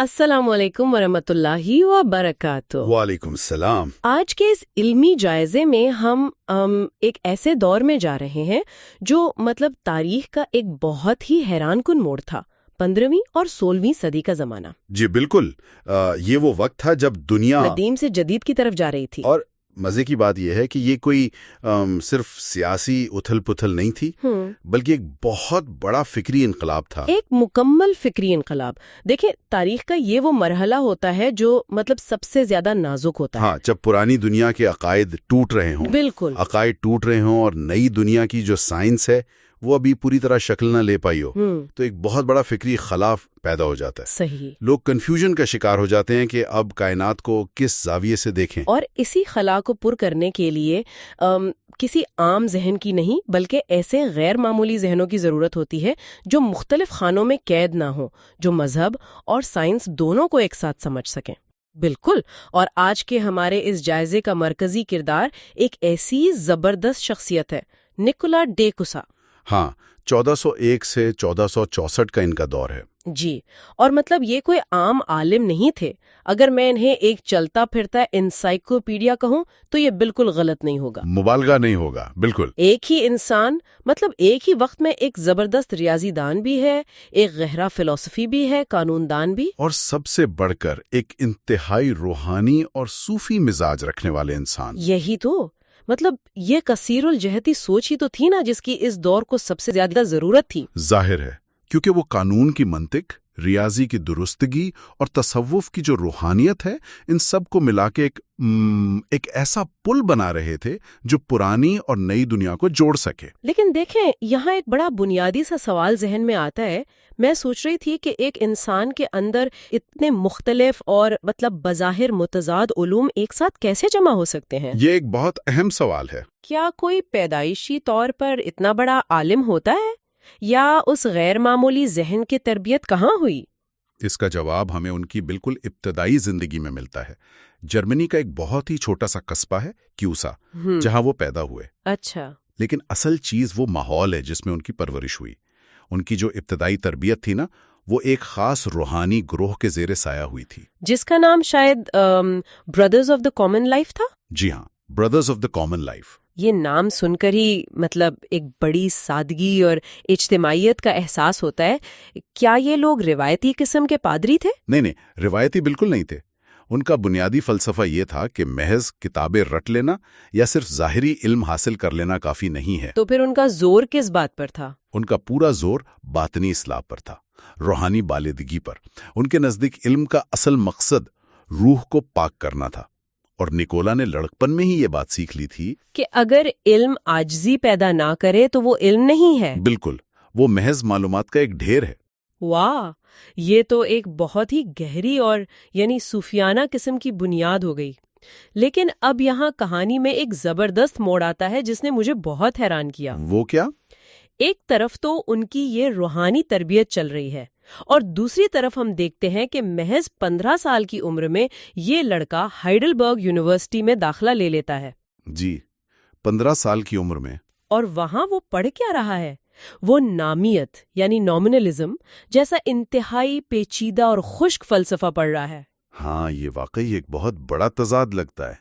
السلام علیکم ورحمۃ اللہ وبرکاتہ۔ وعلیکم السلام۔ آج کے اس علمی جائزے میں ہم ایک ایسے دور میں جا رہے ہیں جو تاریخ کا ایک بہت ہی حیران کن موڑ تھا، 15ویں اور 16ویں صدی کا زمانہ۔ جی بالکل، یہ وہ وقت تھا جب دنیا قدیم سے جدید کی طرف جا رہی تھی۔ اور مزے کی بات یہ ہے کہ یہ کوئی صرف سیاسی اتھل پتھل نہیں تھی، بلکہ ایک بہت بڑا فکری انقلاب تھا، ایک مکمل فکری انقلاب۔ دیکھیں، تاریخ کا یہ وہ مرحلہ ہوتا ہے جو سب سے زیادہ نازک ہوتا ہے۔ ہاں، جب پرانی دنیا کے عقائد ٹوٹ رہے ہوں، بالکل عقائد ٹوٹ رہے ہوں اور نئی دنیا کی جو سائنس ہے وہ ابھی پوری طرح شکل نہ لے پائی ہو، تو ایک بہت بڑا فکری خلاف پیدا ہو جاتا ہے۔ صحیح۔ لوگ کنفیوژن کا شکار ہو جاتے ہیں کہ اب کائنات کو کس زاویے سے دیکھیں، اور اسی خلا کو پر کرنے کے لیے کسی عام ذہن کی نہیں بلکہ ایسے غیر معمولی ذہنوں کی ضرورت ہوتی ہے جو مختلف خانوں میں قید نہ ہوں، جو مذہب اور سائنس دونوں کو ایک ساتھ سمجھ سکیں۔ بالکل، اور آج کے ہمارے اس جائزے کا مرکزی کردار ایک ایسی زبردست شخصیت ہے، نکولا ڈیکوسا۔ ہاں، 1401 سے 1464 کا ان کا دور ہے۔ جی، اور یہ کوئی عام عالم نہیں تھے۔ اگر میں انہیں ایک چلتا پھرتا انسائکلوپیڈیا کہوں تو یہ بالکل غلط نہیں ہوگا، مبالغہ نہیں ہوگا، بالکل۔ ایک ہی انسان، ایک ہی وقت میں ایک زبردست ریاضی دان بھی ہے، ایک گہرا فلسفی بھی ہے، قانون دان بھی، اور سب سے بڑھ کر ایک انتہائی روحانی اور صوفی مزاج رکھنے والے انسان۔ یہی تو یہ کثیر الجہتی سوچ ہی تو تھی نا جس کی اس دور کو سب سے زیادہ ضرورت تھی۔ ظاہر ہے، کیونکہ وہ قانون کی منطق، ریاضی کی درستگی اور تصوف کی جو روحانیت ہے، ان سب کو ملا کے ایک ایسا پل بنا رہے تھے جو پرانی اور نئی دنیا کو جوڑ سکے۔ لیکن دیکھیں، یہاں ایک بڑا بنیادی سا سوال ذہن میں آتا ہے۔ میں سوچ رہی تھی کہ ایک انسان کے اندر اتنے مختلف اور بظاہر متضاد علوم ایک ساتھ کیسے جمع ہو سکتے ہیں؟ یہ ایک بہت اہم سوال ہے۔ کیا کوئی پیدائشی طور پر اتنا بڑا عالم ہوتا ہے، یا اس غیر معمولی ذہن کی تربیت کہاں ہوئی؟ اس کا جواب ہمیں ان کی بالکل ابتدائی زندگی میں ملتا ہے۔ جرمنی کا ایک بہت ہی چھوٹا سا قصبہ ہے کیوسا، جہاں وہ پیدا ہوئے۔ اچھا۔ لیکن اصل چیز وہ ماحول ہے جس میں ان کی پرورش ہوئی۔ ان کی جو ابتدائی تربیت تھی نا، وہ ایک خاص روحانی گروہ کے زیر سایہ ہوئی تھی، جس کا نام شاید brothers of the common life تھا۔ جی ہاں، brothers of the common life. یہ نام سن کر ہی ایک بڑی سادگی اور اجتماعیت کا احساس ہوتا ہے۔ کیا یہ لوگ روایتی قسم کے پادری تھے؟ نہیں، روایتی بالکل نہیں تھے۔ ان کا بنیادی فلسفہ یہ تھا کہ محض کتابیں رٹ لینا یا صرف ظاہری علم حاصل کر لینا کافی نہیں ہے۔ تو پھر ان کا زور کس بات پر تھا؟ ان کا پورا زور باطنی اصلاح پر تھا، روحانی بالادگی پر۔ ان کے نزدیک علم کا اصل مقصد روح کو پاک کرنا تھا، اور نکولا نے لڑکپن میں ہی یہ بات سیکھ لی تھی کہ اگر علم عاجزی پیدا نہ کرے تو وہ علم نہیں ہے۔ بالکل، وہ محض معلومات کا ایک ڈھیر ہے۔ واہ، یہ تو ایک بہت ہی گہری اور صوفیانہ قسم کی بنیاد ہو گئی۔ لیکن اب یہاں کہانی میں ایک زبردست موڑ آتا ہے جس نے مجھے بہت حیران کیا۔ وہ کیا؟ ایک طرف تو ان کی یہ روحانی تربیت چل رہی ہے، اور دوسری طرف ہم دیکھتے ہیں کہ محض 15 سال کی عمر میں یہ لڑکا ہائیڈلبرگ یونیورسٹی میں داخلہ لے لیتا ہے۔ جی، 15 سال کی عمر میں۔ اور وہاں وہ پڑھ کیا رہا ہے؟ وہ نامیت نومنلزم جیسا انتہائی پیچیدہ اور خشک فلسفہ پڑھ رہا ہے۔ ہاں، یہ واقعی ایک بہت بڑا تضاد لگتا ہے۔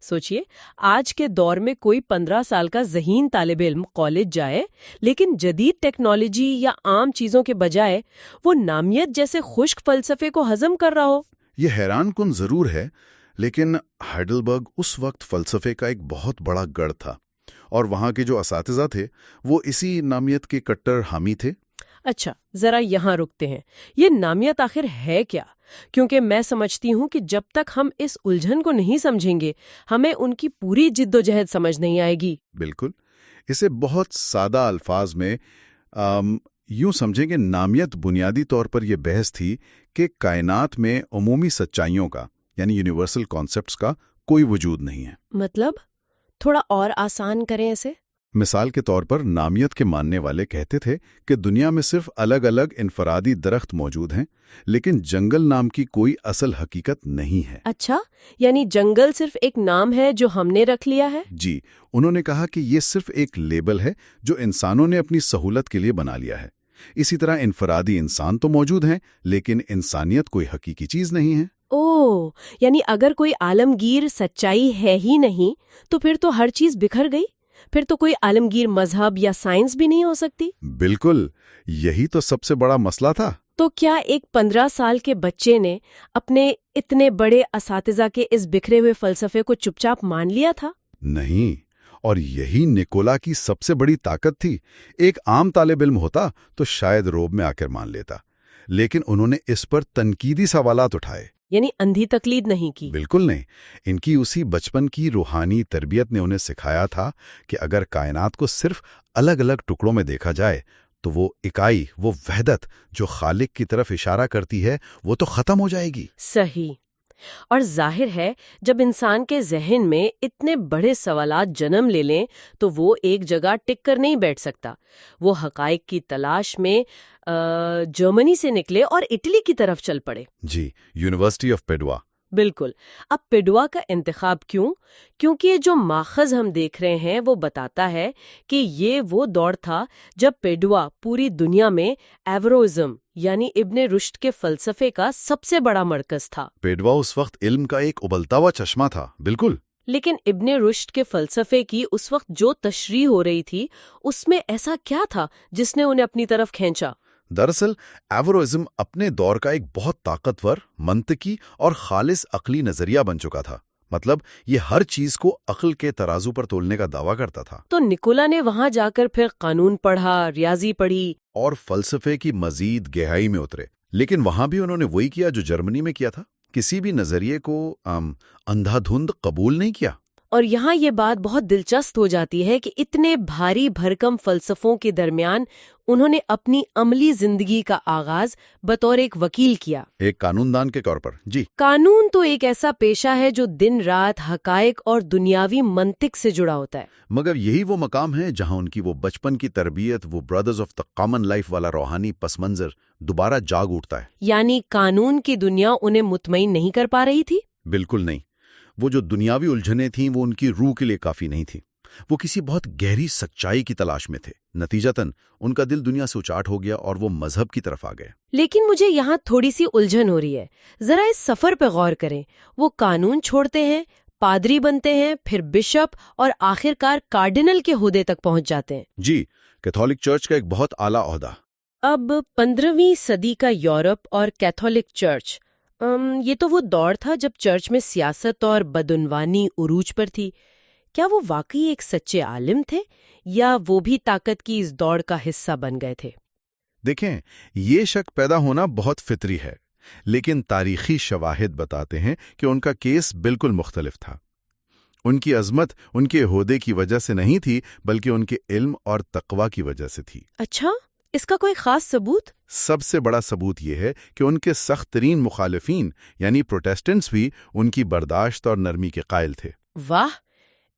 سوچئے، آج کے دور میں کوئی 15 سال کا ذہین طالب علم کالج جائے، لیکن جدید ٹیکنالوجی یا عام چیزوں کے بجائے وہ نامیت جیسے خشک فلسفے کو ہضم کر رہا ہو۔ یہ حیران کن ضرور ہے، لیکن ہائیڈلبرگ اس وقت فلسفے کا ایک بہت بڑا گڑھ تھا، اور وہاں کے جو اساتذہ تھے وہ اسی نامیت کے کٹر حامی تھے۔ اچھا، ذرا یہاں رکتے ہیں۔ یہ نامیت آخر ہے کیا؟ کیونکہ میں سمجھتی ہوں کہ جب تک ہم اس الجھن کو نہیں سمجھیں گے، ہمیں ان کی پوری جد و جہد سمجھ نہیں آئے گی۔ بالکل، اسے بہت سادہ الفاظ میں یوں سمجھیں کہ نامیت بنیادی طور پر یہ بحث تھی کہ کائنات میں عمومی سچائیوں کا، یونیورسل کانسیپٹس کا کوئی وجود نہیں ہے۔ تھوڑا اور آسان کریں اسے۔ مثال کے طور پر نامیت کے ماننے والے کہتے تھے کہ دنیا میں صرف الگ الگ انفرادی درخت موجود ہیں، لیکن جنگل نام کی کوئی اصل حقیقت نہیں ہے۔ اچھا، جنگل صرف ایک نام ہے جو ہم نے رکھ لیا ہے؟ جی، انہوں نے کہا کہ یہ صرف ایک لیبل ہے جو انسانوں نے اپنی سہولت کے لیے بنا لیا ہے۔ اسی طرح انفرادی انسان تو موجود ہیں، لیکن انسانیت کوئی حقیقی چیز نہیں ہے۔ اوہ، یعنی اگر کوئی عالمگیر سچائی ہے ہی نہیں تو پھر تو ہر چیز بکھر گئی، پھر تو کوئی عالمگیر مذہب یا سائنس بھی نہیں ہو سکتی۔ بالکل، یہی تو سب سے بڑا مسئلہ تھا۔ تو کیا ایک 15 سال کے بچے نے اپنے اتنے بڑے اساتذہ کے اس بکھرے ہوئے فلسفے کو چپ چاپ مان لیا تھا؟ نہیں، اور یہی نکولا کی سب سے بڑی طاقت تھی۔ ایک عام طالب علم ہوتا تو شاید روب میں آ کر مان لیتا، لیکن انہوں نے اس پر تنقیدی سوالات اٹھائے۔ یعنی اندھی تقلید نہیں کی۔ بالکل نہیں، ان کی اسی بچپن کی روحانی تربیت نے انہیں سکھایا تھا کہ اگر کائنات کو صرف الگ الگ ٹکڑوں میں دیکھا جائے تو وہ اکائی، وہ وحدت جو خالق کی طرف اشارہ کرتی ہے، وہ تو ختم ہو جائے گی۔ صحیح۔ اور ظاہر ہے جب انسان کے ذہن میں اتنے بڑے سوالات جنم لے لیں تو وہ ایک جگہ ٹک کر نہیں بیٹھ سکتا۔ وہ حقائق کی تلاش میں جرمنی سے نکلے اور اٹلی کی طرف چل پڑے۔ جی، یونیورسٹی آف پیڈوا۔ بالکل۔ اب پیڈوا کا انتخاب کیوں؟ کیونکہ جو ماخذ ہم دیکھ رہے ہیں وہ بتاتا ہے کہ یہ وہ دور تھا جب پیڈوا پوری دنیا میں ایوروازم یعنی ابن رشد کے فلسفے کا سب سے بڑا مرکز تھا۔ پیڈوا اس وقت علم کا ایک ابلتا ہوا چشمہ تھا۔ بالکل۔ لیکن ابن رشد کے فلسفے کی اس وقت جو تشریح ہو رہی تھی اس میں ایسا کیا تھا جس نے انہیں اپنی طرف کھینچا؟ دراصل ایوروازم اپنے دور کا ایک بہت طاقتور، منطقی اور خالص عقلی نظریہ بن چکا تھا۔ مطلب یہ ہر چیز کو عقل کے ترازو پر تولنے کا دعویٰ کرتا تھا۔ تو نکولا نے وہاں جا کر پھر قانون پڑھا، ریاضی پڑھی اور فلسفے کی مزید گہرائی میں اترے، لیکن وہاں بھی انہوں نے وہی کیا جو جرمنی میں کیا تھا، کسی بھی نظریے کو اندھا دھند قبول نہیں کیا۔ اور یہاں یہ بات بہت دلچسپ ہو جاتی ہے کہ اتنے بھاری بھرکم فلسفوں کے درمیان انہوں نے اپنی عملی زندگی کا آغاز بطور ایک وکیل کیا، ایک قانون دان کے طور پر۔ جی، قانون تو ایک ایسا پیشہ ہے جو دن رات حقائق اور دنیاوی منطق سے جڑا ہوتا ہے۔ مگر یہی وہ مقام ہے جہاں ان کی وہ بچپن کی تربیت، وہ brothers of the common life والا روحانی پس منظر دوبارہ جاگ اٹھتا ہے۔ یعنی قانون کی دنیا انہیں مطمئن نہیں کر پا رہی تھی؟ بالکل نہیں۔ وہ جو دنیاوی الجھنیں تھیں وہ ان کی روح کے لیے کافی نہیں تھیں۔ وہ کسی بہت گہری سچائی کی تلاش میں تھے۔ نتیجتاً ان کا دل دنیا سے اچاٹ ہو گیا اور وہ مذہب کی طرف آ گئے۔ لیکن مجھے یہاں تھوڑی سی الجھن ہو رہی ہے، ذرا اس سفر پہ غور کریں۔ وہ قانون چھوڑتے ہیں، پادری بنتے ہیں، پھر بشپ اور آخرکار کارڈینل کے عہدے تک پہنچ جاتے ہیں۔ جی، کیتھولک چرچ کا ایک بہت اعلیٰ عہدہ۔ اب 15ویں صدی کا یورپ اور کیتھولک چرچ، یہ تو وہ دور تھا جب چرچ میں سیاست اور بدعنوانی عروج پر تھی۔ کیا وہ واقعی ایک سچے عالم تھے یا وہ بھی طاقت کی اس دوڑ کا حصہ بن گئے تھے؟ دیکھیں، یہ شک پیدا ہونا بہت فطری ہے، لیکن تاریخی شواہد بتاتے ہیں کہ ان کا کیس بالکل مختلف تھا۔ ان کی عظمت ان کے عہدے کی وجہ سے نہیں تھی، بلکہ ان کے علم اور تقوی کی وجہ سے تھی۔ اچھا، اس کا کوئی خاص ثبوت؟ سب سے بڑا ثبوت یہ ہے کہ ان کے سخت ترین مخالفین یعنی پروٹیسٹنٹس بھی ان کی برداشت اور نرمی کے قائل تھے۔ واہ،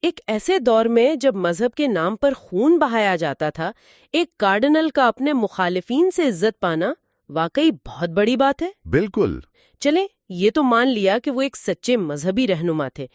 ایک ایسے دور میں جب مذہب کے نام پر خون بہایا جاتا تھا، ایک کارڈینل کا اپنے مخالفین سے عزت پانا واقعی بہت بڑی بات ہے۔ بالکل۔ چلیں، یہ تو مان لیا کہ وہ ایک سچے مذہبی رہنما تھے،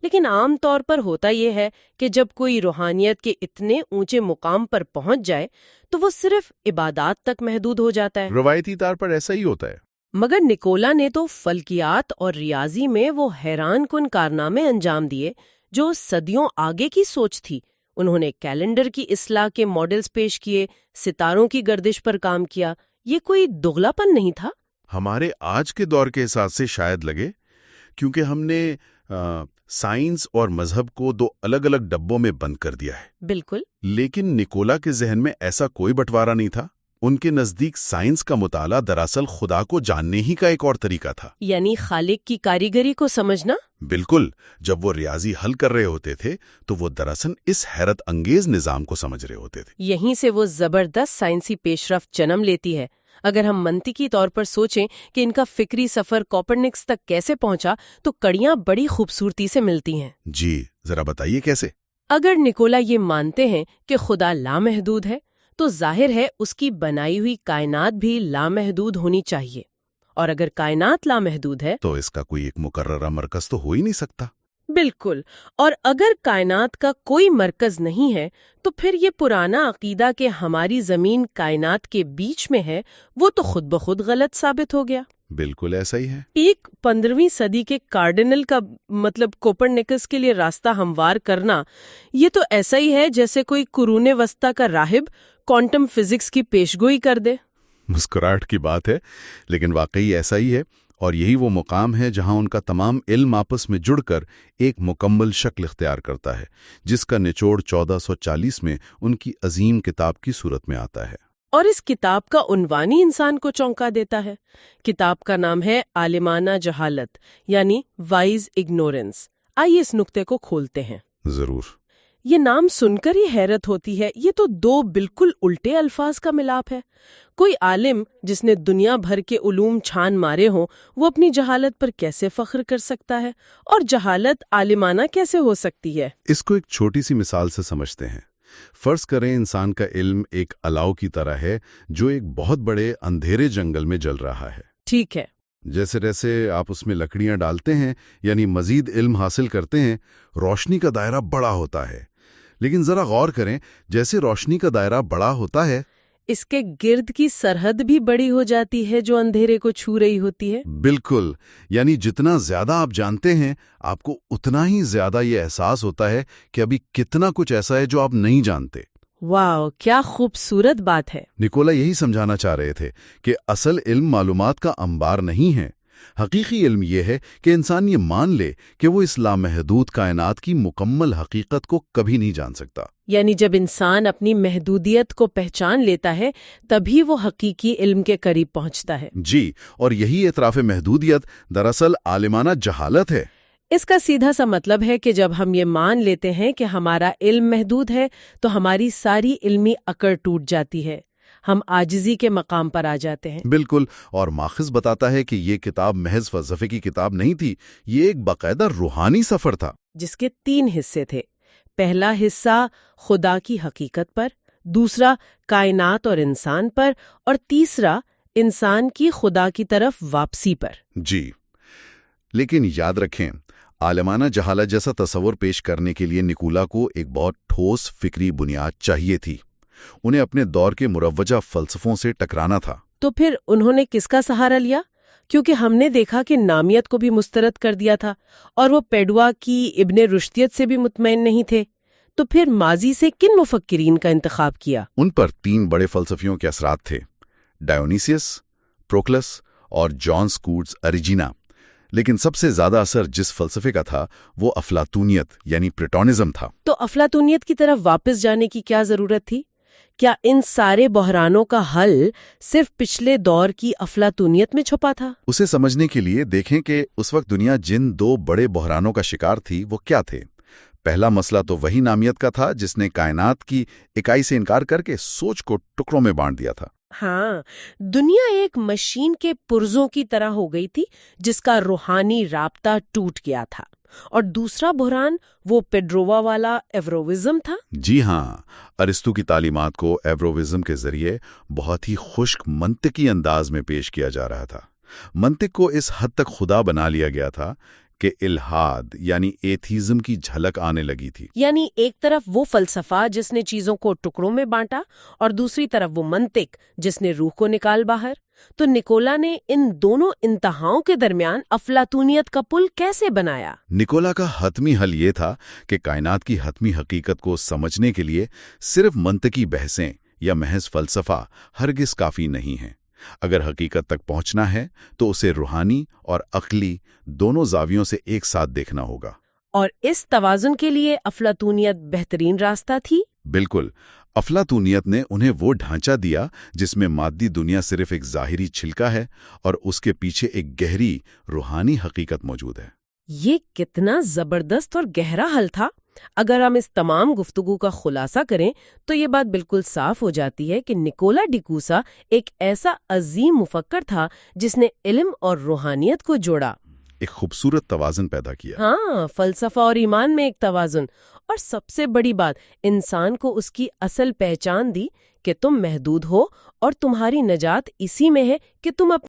لیکن عام طور پر ہوتا یہ ہے کہ جب کوئی روحانیت کے اتنے اونچے مقام پر پہنچ جائے تو وہ صرف عبادات تک محدود ہو جاتا ہے۔ روایتی طور پر ایسا ہی ہوتا ہے۔ مگر نکولا نے تو فلکیات اور ریاضی میں وہ حیران کن کارنامے انجام دیے جو صدیوں آگے کی سوچ تھی۔ انہوں نے کیلنڈر کی اصلاح کے ماڈلز پیش کیے، ستاروں کی گردش پر کام کیا۔ یہ کوئی دغلا پن نہیں تھا؟ ہمارے آج کے دور کے حساب سے شاید لگے، کیونکہ ہم نے سائنس اور مذہب کو دو الگ الگ ڈبوں میں بند کر دیا ہے۔ بالکل۔ لیکن نکولا کے ذہن میں ایسا کوئی بٹوارا نہیں تھا۔ ان کے نزدیک سائنس کا مطالعہ دراصل خدا کو جاننے ہی کا ایک اور طریقہ تھا، یعنی خالق کی کاریگری کو سمجھنا۔ بالکل۔ جب وہ ریاضی حل کر رہے ہوتے تھے تو وہ دراصل اس حیرت انگیز نظام کو سمجھ رہے ہوتے تھے۔ یہیں سے وہ زبردست سائنسی پیش رفت جنم لیتی ہے۔ اگر ہم منطقی طور پر سوچیں کہ ان کا فکری سفر کوپرنکس تک کیسے پہنچا تو کڑیاں بڑی خوبصورتی سے ملتی ہیں۔ جی، ذرا بتائیے کیسے؟ اگر نکولا یہ مانتے ہیں کہ خدا لامحدود ہے تو ظاہر ہے اس کی بنائی ہوئی کائنات بھی لامحدود ہونی چاہیے، اور اگر کائنات لامحدود ہے تو اس کا کوئی ایک مقررہ مرکز تو ہو ہی نہیں سکتا۔ بالکل. اور اگر کائنات کا کوئی مرکز نہیں ہے تو پھر یہ پرانا عقیدہ کہ ہماری زمین کائنات کے بیچ میں ہے وہ تو خود بخود غلط ثابت ہو گیا. بالکل ایسا ہی ہے. ایک 15ویں صدی کے کارڈینل کا کوپرنیکس کے لیے راستہ ہموار کرنا یہ تو ایسا ہی ہے جیسے کوئی قرون وسطی کا راہب کوانٹم فزکس کی پیشگوئی کر دے. مسکراہٹ کی بات ہے لیکن واقعی ایسا ہی ہے، اور یہی وہ مقام ہے جہاں ان کا تمام علم آپس میں جڑ کر ایک مکمل شکل اختیار کرتا ہے، جس کا نچوڑ 1440 میں ان کی عظیم کتاب کی صورت میں آتا ہے. اور اس کتاب کا عنوان ہی انسان کو چونکا دیتا ہے. کتاب کا نام ہے عالمانہ جہالت یعنی وائز اگنورنس. آئیے اس نقطے کو کھولتے ہیں. ضرور. یہ نام سن کر ہی حیرت ہوتی ہے، یہ تو دو بالکل الٹے الفاظ کا ملاپ ہے. کوئی عالم جس نے دنیا بھر کے علوم چھان مارے ہوں وہ اپنی جہالت پر کیسے فخر کر سکتا ہے؟ اور جہالت عالمانہ کیسے ہو سکتی ہے؟ اس کو ایک چھوٹی سی مثال سے سمجھتے ہیں. فرض کریں انسان کا علم ایک الاؤ کی طرح ہے جو ایک بہت بڑے اندھیرے جنگل میں جل رہا ہے. ٹھیک ہے. جیسے جیسے آپ اس میں لکڑیاں ڈالتے ہیں یعنی مزید علم حاصل کرتے ہیں، روشنی کا دائرہ بڑا ہوتا ہے. لیکن ذرا غور کریں، جیسے روشنی کا دائرہ بڑا ہوتا ہے اس کے گرد کی سرحد بھی بڑی ہو جاتی ہے جو اندھیرے کو چھو رہی ہوتی ہے. بالکل. یعنی جتنا زیادہ آپ جانتے ہیں آپ کو اتنا ہی زیادہ یہ احساس ہوتا ہے کہ ابھی کتنا کچھ ایسا ہے جو آپ نہیں جانتے. واو، کیا خوبصورت بات ہے. نکولا یہی سمجھانا چاہ رہے تھے کہ اصل علم معلومات کا انبار نہیں ہے. حقیقی علم یہ ہے کہ انسان یہ مان لے کہ وہ اس لامحدود کائنات کی مکمل حقیقت کو کبھی نہیں جان سکتا. یعنی جب انسان اپنی محدودیت کو پہچان لیتا ہے تبھی وہ حقیقی علم کے قریب پہنچتا ہے. جی، اور یہی اعتراف محدودیت دراصل عالمانہ جہالت ہے. اس کا سیدھا سا مطلب ہے کہ جب ہم یہ مان لیتے ہیں کہ ہمارا علم محدود ہے تو ہماری ساری علمی اکڑ ٹوٹ جاتی ہے، ہم عاجزی کے مقام پر آ جاتے ہیں. بالکل. اور ماخذ بتاتا ہے کہ یہ کتاب محض فلسفے کی کتاب نہیں تھی، یہ ایک باقاعدہ روحانی سفر تھا جس کے 3 حصے تھے. پہلا حصہ خدا کی حقیقت پر، دوسرا کائنات اور انسان پر، اور تیسرا انسان کی خدا کی طرف واپسی پر. جی، لیکن یاد رکھیں عالمانہ جہالت جیسا تصور پیش کرنے کے لیے نکولا کو ایک بہت ٹھوس فکری بنیاد چاہیے تھی. انہیں اپنے دور کے مروجہ فلسفوں سے ٹکرانا تھا. تو پھر انہوں نے کس کا سہارا لیا؟ کیونکہ ہم نے دیکھا کہ نامیت کو بھی مسترد کر دیا تھا اور وہ پیڈوا کی ابن رشدیت سے بھی مطمئن نہیں تھے. تو پھر ماضی سے کن مفکرین کا انتخاب کیا؟ ان پر 3 بڑے فلسفیوں کے اثرات تھے، ڈایونیسیس، پروکلس اور جان سکوٹس اریجینا. لیکن سب سے زیادہ اثر جس فلسفے کا تھا وہ افلاطونیت یعنی پلیٹونزم تھا. تو افلاطونیت کی طرف واپس جانے کی کیا ضرورت تھی؟ کیا ان سارے بحرانوں کا حل صرف پچھلے دور کی افلاطونیت میں چھپا تھا؟ اسے سمجھنے کے لیے دیکھیں کہ اس وقت دنیا جن 2 بڑے بحرانوں کا شکار تھی وہ کیا تھے. پہلا مسئلہ تو وہی نامیت کا تھا جس نے کائنات کی اکائی سے انکار کر کے سوچ کو ٹکڑوں میں بانٹ دیا تھا. ہاں، دنیا ایک مشین کے پرزوں کی طرح ہو گئی تھی جس کا روحانی رابطہ ٹوٹ گیا تھا. اور دوسرا بحران وہ پیڈروا والا ایورووزم تھا. جی ہاں، ارسطو کی تعلیمات کو ایورووزم کے ذریعے بہت ہی خشک منطقی انداز میں پیش کیا جا رہا تھا. منطق کو اس حد تک خدا بنا لیا گیا تھا کہ الحاد یعنی ایتھیزم کی جھلک آنے لگی تھی. یعنی ایک طرف وہ فلسفہ جس نے چیزوں کو ٹکڑوں میں بانٹا اور دوسری طرف وہ منطق جس نے روح کو نکال باہر. تو نکولا نے ان دونوں انتہاؤں کے درمیان افلاطونیت کا پل کیسے بنایا؟ نکولا کا حتمی حل یہ تھا کہ کائنات کی حتمی حقیقت کو سمجھنے کے لیے صرف منطقی بحثیں یا محض فلسفہ ہرگز کافی نہیں ہیں. اگر حقیقت تک پہنچنا ہے تو اسے روحانی اور عقلی دونوں زاویوں سے ایک ساتھ دیکھنا ہوگا. اور اس توازن کے لیے افلاطونیت بہترین راستہ تھی؟ بالکل. افلاطونیت نے انہیں وہ ڈھانچہ دیا جس میں مادی دنیا صرف ایک ظاہری چھلکا ہے اور اس کے پیچھے ایک گہری روحانی حقیقت موجود ہے. یہ کتنا زبردست اور گہرا حل تھا. اگر ہم اس تمام گفتگو کا خلاصہ کریں تو یہ بات بالکل صاف ہو جاتی ہے کہ نکولا ڈی کوسا ایک ایسا عظیم مفکر تھا جس نے علم اور روحانیت کو جوڑا، ایک خوبصورت توازن پیدا کیا. ہاں، فلسفہ اور ایمان میں ایک توازن. اور سب سے بڑی بات، انسان کو اس کی اصل پہچان دی کہ تم محدود ہو اور تمہاری نجات اسی میں ہے کہ تم